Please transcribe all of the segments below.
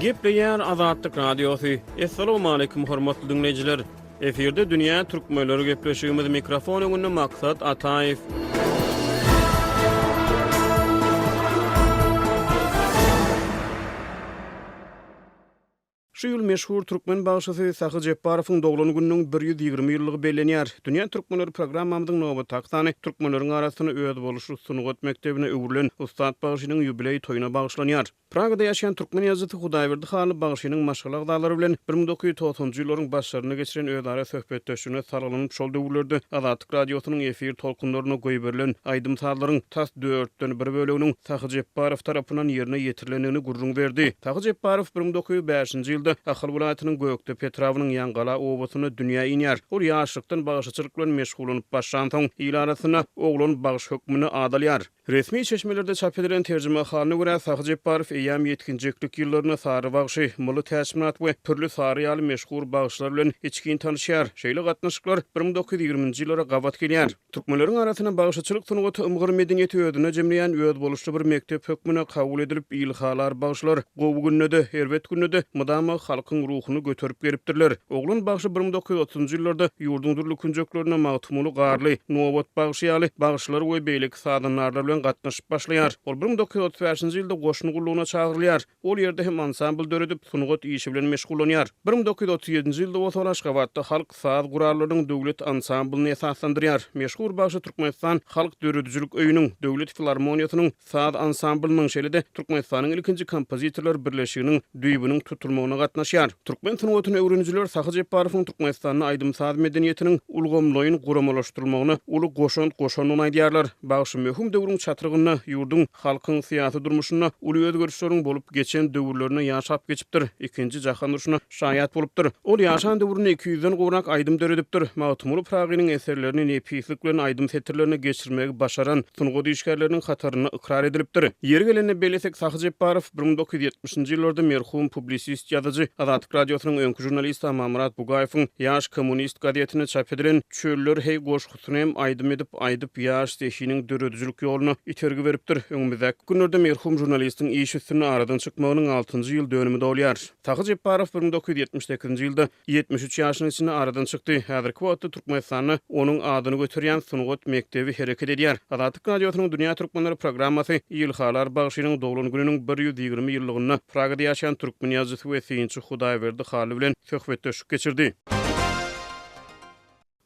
Gepleýär Azatlyk Radiosu. Assalamu alaykum hormatly dinleyijiler. Eferde dünýä türkmenleri gepleşigimiz mikrofon öňünde maksat Ataýew. Şu ýyl meşhur türkmen bagşysy Sahy Jepbarowyň doglan gününiň 120 ýyllygy bellenýär. Dünýä türkmenleri programmamyzyň nowbat taksany türkmenleriň arasyna öýde boluşy Sunugot mektebine öwrülen Ustad bagşynyň ýubiley toýuna bagşlanýar. Pragada ýaşaýan türkmen ýazgysy Hudaýberdi Haly bagşynyň maşgala agdalary bilen 1990-njy ýyllaryň başlaryny geçiren öýdara söhbetdeşigine saralanyp şol döwürlerde Azatlyk radiosynyň efir tolkunlaryna goý berilen aýdym saatlaryň tas 4den bir böleginiň Sahy Jepbarow tarapyndan ýerine ýetirilendigini gurrun berdi. Sahy Jepbarow 1905-nji ýylda Ahal welaýatynyň Gökde Petrawynyň Ýangala obasyna dünýä inýär. Ol ýaşlykdan bagşyçylyk bilen meşgulanyp başlan soň ýyl arasyna oglan bagş hökmüni adalýar. Resmi çeşmelerde çap edilen terjime halyna görä Sahy Jepbarow eýam ýetkinjilik ýyllaryna sary bagşy, muly täsminat we türlü sary ýaly meşhur bagşlar bilen içkin tanışýar. Şeýle gatnaşyklar 1920-nji ýyllara gawat gelýär. Türkmenleriň arasyna bagşyçylyk sunugaty ymgyr medeniýeti ödüne jemleýän öýd boluşly bir mektep hökmüne kabul edilip ýylhalar bagşlar gowy günnede, herbet günnede mydama halkyň ruhuny götürip beripdirler. Oglan bagşy 1930-njy ýyllarda ýurdun durly künjeklerine magtumuly garly, nowbat bagşy ýaly bagşlar we beýlik sadanlar bilen gatnaşyp başlaýar. Ol 1935-nji ýylda goşun gullugyna çagyrylýar. Ol ýerde hem ansambl döredip sunugat işi bilen meşgullanýar. 1937-nji ýylda Otaş Aşgabatda halk saat gurarlarynyň döwlet ansamblini esaslandyrýar. Meşhur bagşy Türkmenistan Halk Döredüjilik öýüniň, Döwlet Filarmoniýasynyň saat ansambliniň şeýlede Türkmenistanyň ilkinji kompozitorlar birleşiginiň düýbüniň tutulmagyna gatnaşýar. Türkmen sunugatyny öwrenjiler Sahy Jepbarowyň Türkmenistanyň aýdym saat medeniýetiniň ulgamlaýyn guramalaşdyrylmagyna uly goşan aýdýarlar. Bagşy möhüm döwrüň çatrygyna, ýurdun halkyň syýasy durmuşyna uly özgörüşleriň bolup geçen döwürlerini ýaşap geçipdir. Ikinji jahan uruşyna şaýat bolupdyr. Ol ýaşan döwrüni 200-den gowrak aýdym döredipdir. Magtumuly Pragynyň eserlerini nepislik bilen aýdym setirlerini geçirmegi başaran sunugat işgärleriniň hataryny ikrar edilipdir. Ýeri gelende belesek Sahy Jepbarow 1970-nji ýyllarda merhum publisist ýazyjy Azatlyk radiosynyň öňkü jurnalisti Mamrat Bugaýewiň Ýaş kommunist gazetine çap edilen "Çöller hey goşgusyny hem aýdym edip ýaş deşiniň döredüjilik ýoluna itergi beripdir." Öňümüzdäki günlerde merhum jurnalistiň iş üstüne aradan çykmagynyň 6-njy ýyl dönümi dolýar. Sahy Jepbarow 1978-nji ýylda 73 ýaşynyň içinde aradan çykdy. Häzirki wagtda Türkmenistanyň onuň adyny götürýän sunugat mektebi hereket edýär. Azatlyk radiosynyň Dünýä türkmenleri programmasy ýylhalar bagşynyň doglan gününiň 120 ýyllygyna Pragada ýaşaýan türkmen ýazgysy we synçy Hudaýberdi Haly bilen söhbetdeşik geçirdi.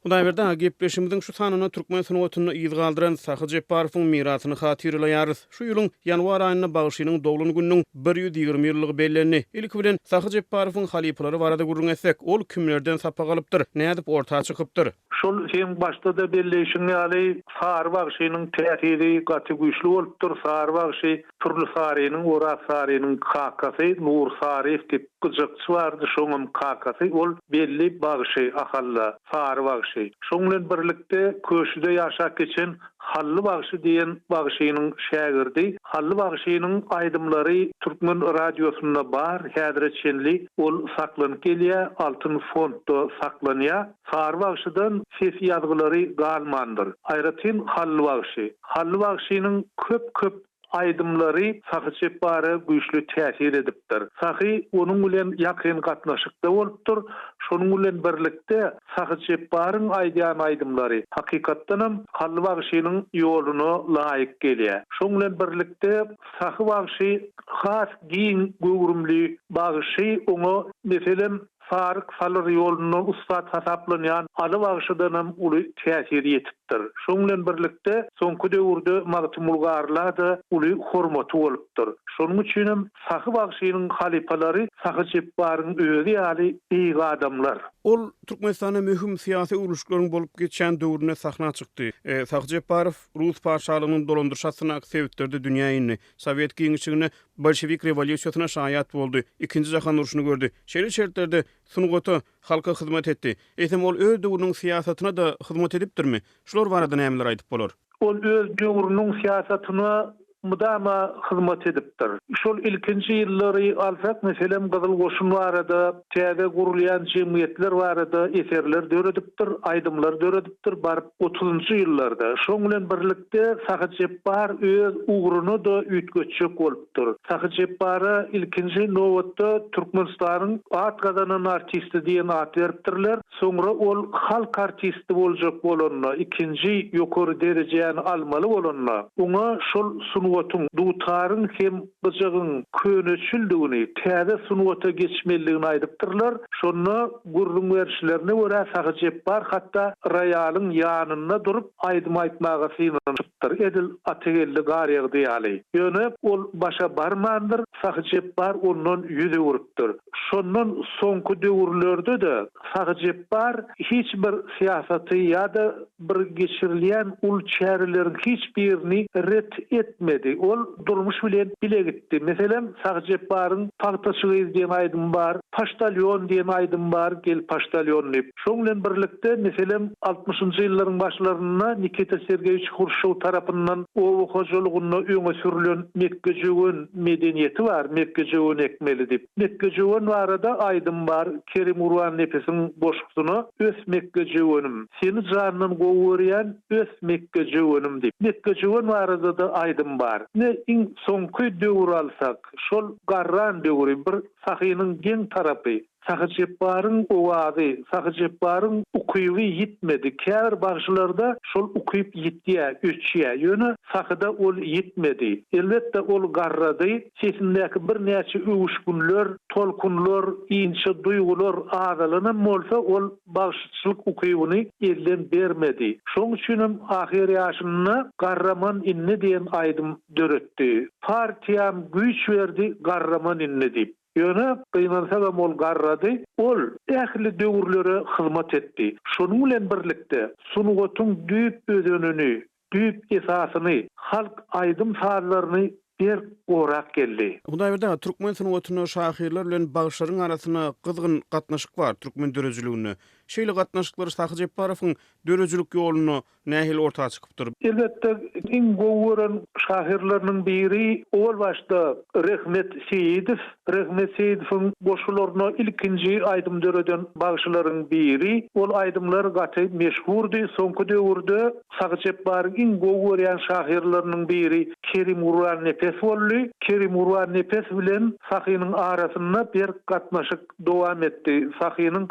Hudaýberdi gepleşimiziň şu sanyna türkmen sunugatyny ýyzgaldyran Sahy Jepbarowyň mirasyny hatyrlaýarys. Şu ýylyň ýanwar aýyna bagşynyň doglan gününiň 120 ýyllygy bellenli. Ilki bilen Sahy Jepbarowyň halipalary barada gurrun etsek, ol kimlerden sapa galypdyr, nädip ortağa çykypdyr? Şol hem başta da belleşiňi ýaly sary bagşynyň täsiri gaty güýçli bolupdyr. Sary bagşy türlü sarynyň, Orak sarynyň kakasy, Nur sary dip gyjykçy bardy, şoňam kakasy ol belli bagşy ahalla sary bagşy. Şoň bilen birlikde köşüde ýaşap geçen Hallı bagşy diýen bagşynyň şägirdi. Hallı bagşynyň aýdymlary Türkmen radiosunda bar, häzirçenli ol saklanyp gelýär, altyn fondda saklanýar. Sary bagşydan ses ýazgylary galmandyr. Aýratyn Hallı bagşy. Hallı bagşynyň köp aýdymlary Sahy Jepbarow güýçli täsir edipdir. Sahy onuň bilen ýakyn gatnaşykda bolupdyr. Şonuň bilen birlikde Sahy Jepbarowyň aýdýan aýdymlary hakykatdan hem Hallı bagşynyň ýoluny laýyk gelýär. Şonuň bilen birlikde Sahy bagşy has giň göwrümli bagşy oňa meselem Fark Falar ýoluny ustad hasaplanýan aly bagşydan hem uly täsir ýetipdir. Şoň bilen birlikde soňky döwürde magtumuly garlady uly hormaty bolupdyr. Şonuň üçin hem Sahy bagşynyň halipalary Sahy Jepbarowyň özi ýaly iyi adamlar. Ol Türkmenistanyň möhüm syýasy uruşlaryň bolup geçen döwrüne sahna çykdy. Sahy Jepbarow Rus paşalygynyň dolandyrşasyna sebäpdirdi dünýäni. Sowet giňişligine Bolşewik rewolýusiýasyna şaýat boldy. Ikinji jahan uruşuny gördü. Şeýle şertlerde sunugaty halka hyzmat etdi. Etem ol öz döwrüniň syýasatyna da hyzmat edipdirmi? Şular barada nämeler aýdyp bolar? Ol öz döwrüniň syýasatyna mudama hyzmat edipdir. Şol ilkinji ýyllary alsak, meselem Gyzyl Goşun barada, täze gurulýan jemgyýetler barada eserler döredipdir, aýdymlar döredipdir, barıp 30-njy ýyllarda. Şoň bilen birlikde Sahyjepbar öz ugruny da üýtgeçjek bolupdyr. Sahyjepbara ilkinji nowatda Türkmenistanyň at gazanan artisti diýen at beripdirler. Soňra ol halk artisti boljak bolanyna, ikinji ýokary derejäni almaly bolanyna, oňa şol sunuwatyň dutaryň hem byjagyň köneçildigini, täze sunwata geçmeligini aýdypdyrlar. Şonu gurrun berişlerine görä Sahyjepbar hatda raýalyň ýanyna durup aýdym aýtmaga synanypdyr. Edil ategelli garýag diýýäli. Ýöne ol başa barmandyr, Sahyjepbar ondan ýüze urupdyr. Şondan soňky döwürlerde de Sahyjepbar hiç bir siýasaty ýa-da bir geçirilýän ul çärilerin hiç birini ret etmedi. Ol durmuş bilen bile gitdi. Meselem Sahyjepbaryň Pagtaşygy diýen aýdym bar, Paştalyon diýen aýdym bar, gel Paştalyon diýip. Şoň bilen birlikde meselem 60-njy ýyllaryň başlaryna Nikita Sergeyevich Khrushchev tarapyndan owa hojulugyna öňe sürülen Mekkejewen medeniýeti bar, Mekkejewen ekmeli diýip. Mekkejewen barada aýdym bar, Kerim Urwan Nefesiň boşgusyna öz Mekkejewenim, seni janynyň gowurýan öz Mekkejewenim diýip. Mekkejewen barada da aýdym bar. Ne iň soňky döwür alsak, şol garran döwri bir sahynyň geň tarapy. Sahyjepbaryň owazy, Sahyjepbaryň ukyby yitmedi. Kär bagşylarda şol ukyp yitdiýär, öçýär. Ýöne sahyda ol yitmedi. Elbetde ol garrady, sesindäki bir näçe öwüşgünler, tolkunlar, inçe duýgular azalanyp bolsa ol bagşyçylyk ukybyny elden bermedi. Şoň üçin ahir ýaşyny garraman inni diýen aýdym döretdi. Partiýam güýç berdi garraman inni diýip. Ýöne gynansa da ol garrady, ol ähli döwürlere hyzmat etdi. Şonuň bilen birlikde sunuwatyň düýp özenini, düýp esasyny, halk aýdym sazlaryny bir gorak geldi. Hudaý berdi, türkmen sunuwatyny şahyrlar bilen bagşlaryň arasyna gyzgyn gatnaşyk bar türkmen dörejiligini. Şeýle gatnaşyklary Sahyjepbarowyň dörejilik ýoluny nähil ortaga çykypdyr? Elbetde iň gowuran şahyrlarynyň biri ol başda Rehmet Seýidowyň boşularyna ilkinji aýdym döreden bagşlaryň biri. Ol aýdymlar gaty meşhurdy. Soňky döwürde Sahyjepbaryň iň gowuran şahyrlarynyň biri Kerim Urwan Nefes boldy. Kerim Urwan Nefes bilen Sahynyň arasyna bir gatnaşyk dowam etdi. Sahynyň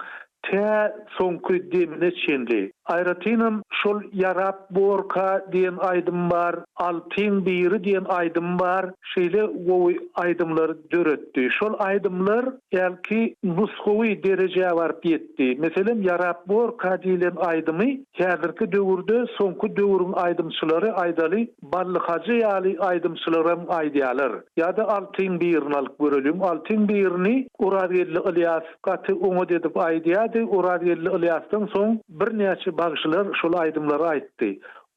soňky demine çendi. Aýratynam şol Yarap Borka diýen aýdym bar, Altyn biri diýen aýdym bar, şeýle gowy aýdymlary döretdi. Şol aýdymlar ýa-ki nusxawy derejäge baryp ýetdi. Meselem Yarap Borka diýilen aýdymy häzirki döwürde soňky döwürüň aýdymçylary aýdaly Ballyhaja ýaly aýdymçylarym aýdýarlar. Ýa-da Altyn birini alyp görelim. Altyn birini Uradgelli Ilyas gaty oňa edip aýdýady. Uradgelli Ilyasdan soň bir näçe bagşylar şol aýdymlary aýtdy.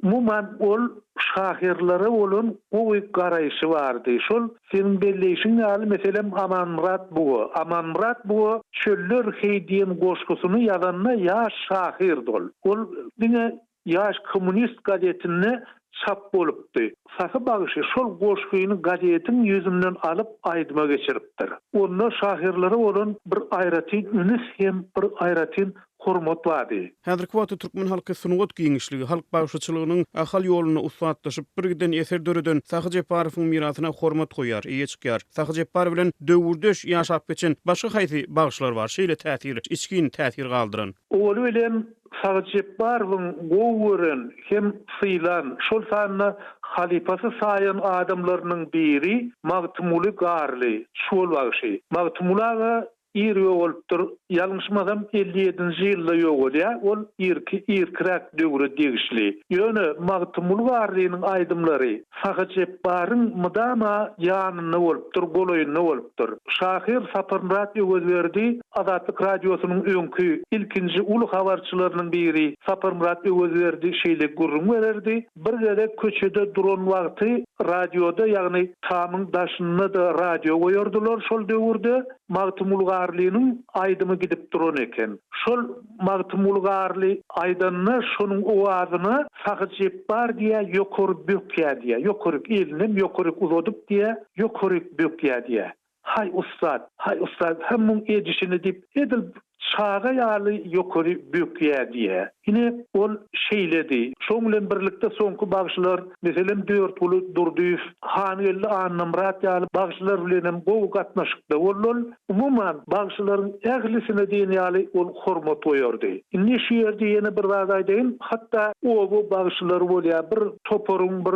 Umuman ol şahyrlary bolan gowy garaýşy bardy. Şol senin belleýişiň ýaly meselem Amanmurat bugu çöller heýdiýen goşgusyny ýazanna ýaş şahyr dol. Ol diňe ýaş kommunist gazetini çap bolupdy. Sahy bagşy şol goşgyny gazetiň ýüzünden alyp aýdyma geçiripdir. Onda şahyrlary bolan bir aýratyn ünis hem bir aýratyn hormat bardy. Häzirki wagtda türkmen halky sunwat giňişligi, halk bagşyçylygynyň ahal ýoluny usatlaşyp birgiden eser döreden Sahyjepbarowyň mirasyna hormat goýar, eýetýär. Sahyjepbar bilen döwürdeş ýaşap geçen başga haýsy bagşlar bar, şeýle täsir, içkin täsir galdyran. Oly bilen Sahyjepbarowyň gowuran hem sylan, şol sanyna halifasy saýan adamlarynyň biri Magtumuly Garly, şol bagşy. Magtumulaga ir ýolupdyr. Ýalňyşmasam 57-nji ýylda ýogolýa, ol irkirak döwri degişli. Ýöne Magtumul Garlynyň aýdymlary Sahyjepbaryň mydama ýanyna bolupdyr, goloýuny bolupdyr. Şahyr Sapyrmurat Öwezberdi Azatlyk radiosynyň öňkü ilkinji ulu habarçylarynyň biri Sapyrmurat Öwezberdi şeýle gurrun bererdi. Bir gere köçede duran wagty radioda, ýagny tamyň daşyna da radio goýardylar şol döwürde. Magtumul ulgarlygynyň aýdymy gidip duran eken. Şol magtym ulgarly aýdanyny şonuň owazyny sakyjyp bar diýe ýokary bökýär diýe. Ýokary elinem ýokary uzadyp diýe, ýokary bökýär diýe. Hay ustad, hemmün edişini dip edil çağa ýaly ýokary bökýär diýe. Ine ol şeýledi. Şoň bilen birlikde soňky bagşylar, meselem 4 uly durdyf, Hanyly Annamrat ýaly bagşylar bilen gowy gatnaşykda bolýar. Umumyň bagşylaryň ählisine diýen ýaly ol hormat goýardy. Ine şu ýerde ýene bir wagt aýdym, hatda o bagşylar bolýar, bir toporuň, bir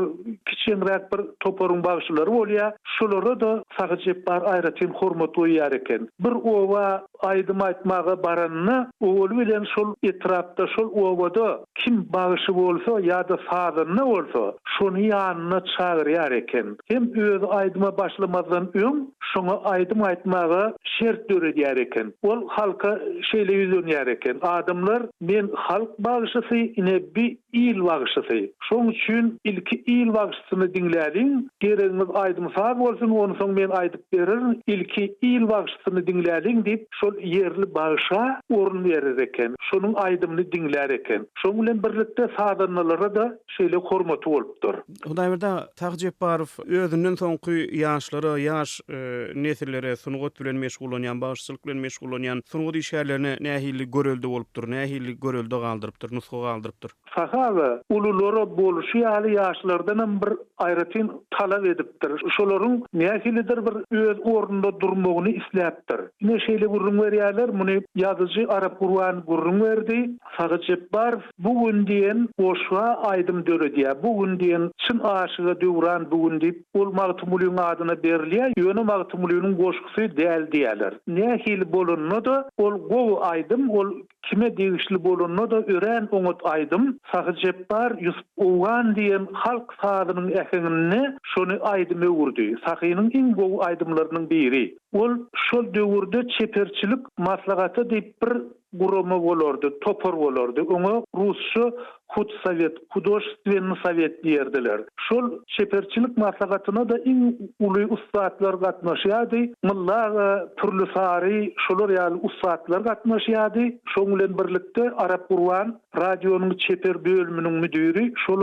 kiçinrek bir toporuň bagşylar bolýar. Şolara da sagyjyp bar aýratyn hormat goýar eken. Bir owa aýdym aýtmagy baranyny ol bilen şol etrapda şol owada kim bagşy bolsa ýa-da sadyny bolsa şonu ýanyna çagyrýar eken. Hem öz aýdyma başlamazdan öň şoňa aýdym aýtmagy şert döredýär eken. Ol halka şeýle ýüzenýär eken. Adamlar men halk bagşysy ine bir il bagşysy. Şoň üçin ilki il bagşysyny dinlädiň, gereňiz aýdym sag bolsun, onu soň men aýdyp bererim. Ilki il bagşysyny dinlädiň diýip şol ýerli bagşa orun berer eken. Şonuň aýdymyny dinlär eken. Şoň bilen birlikde sadanlara da şeýle hormaty bolupdyr. Hudaýberda Tagjep Barow özünden soňky ýaşlara, ýaş nesillere sunugat bilen meşgulanýan, bagşçylyk bilen meşgulanýan sunugat işlerlerine nähili göreldi bolupdyr, nähili göreldi galdyrypdyr, nusga galdyrypdyr. Sahawa ululara boluşy ýaly ýaşlardan bir aýratyn talap edipdir. Şolaryň nähilidir bir öz ornunda durmagyny isläpdir. Ine şeýle gurrun berýärler, muny ýazyjy Arap Gurban gurrun berdi. Sagyjyp bar bugün diýen oşwa aýdym döredýär. Bugün diýen çyn aşyga döwran bugün diýip ol magtymlygyň adyna berilýär. Ýöne magtymlygynyň goşgusy däl diýerler. Nähil bolunna da ol gowy aýdym, ol kime degişli bolunna da ören oňat aýdym. Sagyjyp bar Yusuf Owan diýen halk sadynyň ähengini şonu aýdym öwürdi. Sahynyň iň gowy aýdymlarynyň biri. Ol şol döwürde çeperçilik maslahaty diýip bir gurama bolardy, topor bolardy. Oňa rusça Художественный совет diýerdiler. Şol çeperçilik maslahatyna da iň uly ustadlar gatnaşýardy. Mullaga, türlü sary, şolar ýaly ustadlar gatnaşýardy. Şoň bilen birlikde Arap Gurban radionyň çeper bölüminiň müdiri, şol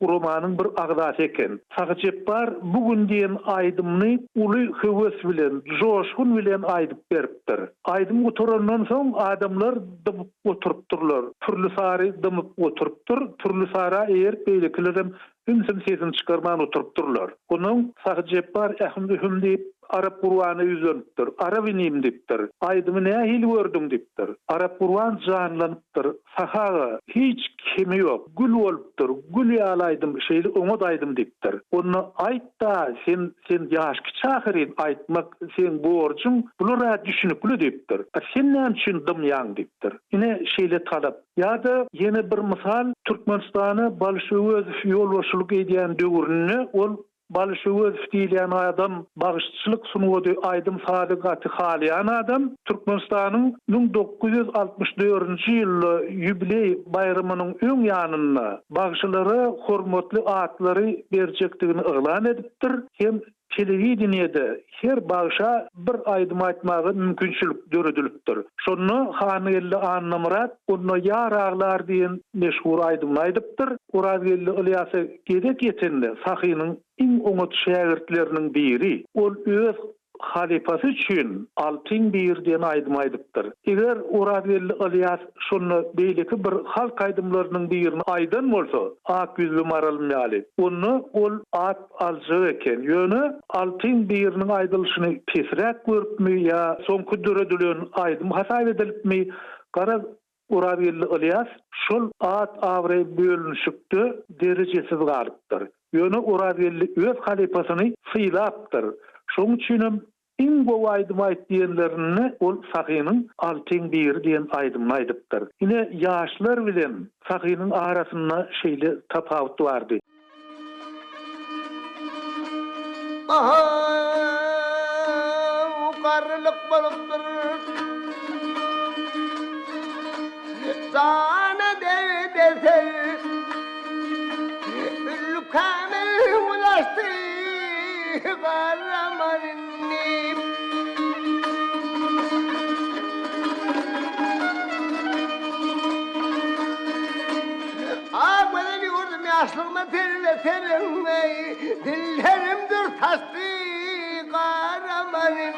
romanyň bir agdasy eken. Sagyjyp bar bugün diýen aýdymny uly höwes bilen, joşgun bilen aýdyp beripdir. Aýdym oturandan soň adamlar dybyp oturypdyrlar. Türlü sary dybyp oturypdyr. Türlü sara eger beýlekilerem ümsüm sesini çykarman oturypdyrlar. Onuň sagyjyp bar ähim diýip Arap Gurwany ýüzenipdir. Arap inim diýipdir. Aýdymy nähili gördüň diýipdir. Arap Gurwan janlanypdyr. Sahaga hiç kimi ýok. Gül bolupdyr. Gül ýalaýdym, şeýle oňa daýdym diýipdir. Onu aýtda sen ýaşky çakyrin aýtmak sen borjun. Bulara düşünüpli diýipdir. Sen näme üçin dymýaň diýipdir. Ine şeýle talap. Ýa-da ýene bir misal Türkmenistany Bolşewik ýolbaşçylyk edýän döwründe ol Bolşewik diýilen adam bagşçylyk sunuwady aýdym sadygaty halyan adam Türkmenistanyň 1964-nji ýyly ýubiley bayramanyň öň ýanyna bagşylary hormatly atlary berjekdigini elan edipdir. Hem telewideniyede her bagşa bir aýdym aýtmagy mümkinçilik döredilipdir. Şonu Hanyly Annamrat onu ýaraglar diýen meşhur aýdym aýdypdyr. Orazyly Ilyasy gedek ýetende sahynyň iň oňat şägirtleriniň biri. Ol öz halifasy üçin altyn bir diýen aýdym aýdypdyr. Eger Orazyly Ilyas şonu beýleki bir halk aýdymlarynyň birini aýdan bolsa, ak ýüzlü maralmaly. Onu ol at aljy eken. Ýöne altyn biriniň aýdylyşyny pesrek görüpmi ýa soňky döredilen aýdym hasap edilipmi? Gara Orazyly Ilyas şol at awry bölünşikde derejesiz galypdyr. Ýöne Orazyly öz halifasyny syýlapdyr. Şoň üçin iň gowy aýdym aýtdyýanlaryny ol sahynyň altyn bir diýen aýdym aýdypdyr. Ine ýaşlar bilen sahynyň arasynda şeýle tapawut bardy. Ukarlyk bolupdyr. Sana desen ülkeme ulaştı. Garamanni Başlığıma terletelim ey, dillerimdir tasdik kahramanım.